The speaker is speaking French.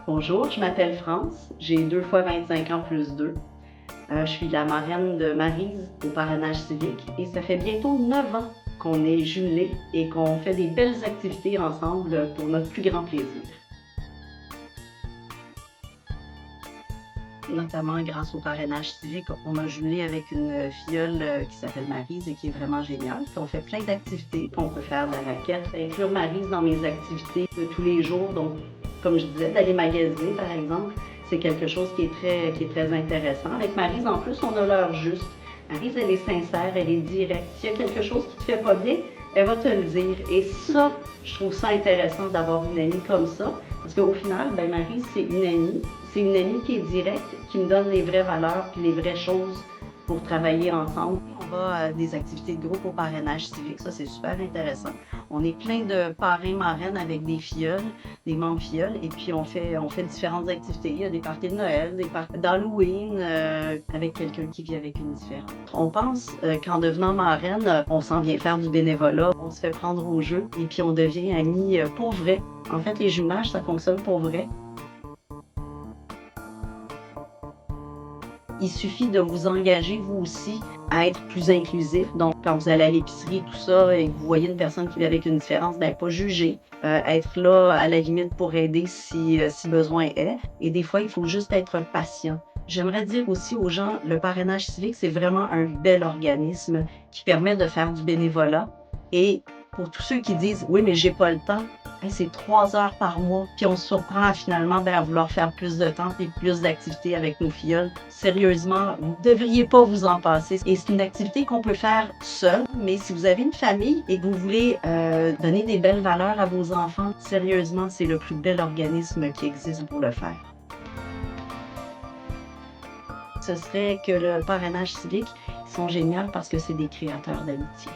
Bonjour, je m'appelle France, j'ai 2 fois 25 ans plus 2. Je suis la marraine de Maryse au parrainage civique et ça fait bientôt 9 ans qu'on est jumelés et qu'on fait des belles activités ensemble pour notre plus grand plaisir. Notamment grâce au parrainage civique, on a jumelé avec une filleule qui s'appelle Maryse et qui est vraiment géniale. Puis on fait plein d'activités, puis on peut faire de la raquette. Inclure Maryse dans mes activités de tous les jours, donc comme je disais, d'aller magasiner par exemple, c'est quelque chose qui est très intéressant. Avec Maryse, en plus, on a l'heure juste. Maryse, elle est sincère, elle est directe. S'il y a quelque chose qui te fait pas bien, elle va te le dire. Et ça, je trouve ça intéressant d'avoir une amie comme ça. Parce qu'au final, ben Maryse, c'est une amie. C'est une amie qui est directe, qui me donne les vraies valeurs puis les vraies choses pour travailler ensemble. On va à des activités de groupe au parrainage civique, ça c'est super intéressant. On est plein de parrains marraines avec des filleuls, des membres filleuls, et puis on fait différentes activités. Il y a des parties de Noël, des parties d'Halloween, avec quelqu'un qui vit avec une différence. On pense qu'en devenant marraine, on s'en vient faire du bénévolat, on se fait prendre au jeu, et puis on devient amis pour vrai. En fait, les jumelages, ça fonctionne pour vrai. Il suffit de vous engager, vous aussi, à être plus inclusif. Donc, quand vous allez à l'épicerie, tout ça, et que vous voyez une personne qui vit avec une différence, ben, pas juger. Être là, à la limite, pour aider si besoin est. Et des fois, il faut juste être patient. J'aimerais dire aussi aux gens, le parrainage civique, c'est vraiment un bel organisme qui permet de faire du bénévolat. Et pour tous ceux qui disent, oui, mais j'ai pas le temps, hey, c'est 3 heures par mois, puis on se surprend finalement à vouloir faire plus de temps et plus d'activités avec nos filleuls. Sérieusement, vous ne devriez pas vous en passer. Et c'est une activité qu'on peut faire seul, mais si vous avez une famille et que vous voulez donner des belles valeurs à vos enfants, sérieusement, c'est le plus bel organisme qui existe pour le faire. Ce serait que le parrainage civique, ils sont géniaux parce que c'est des créateurs d'amitié.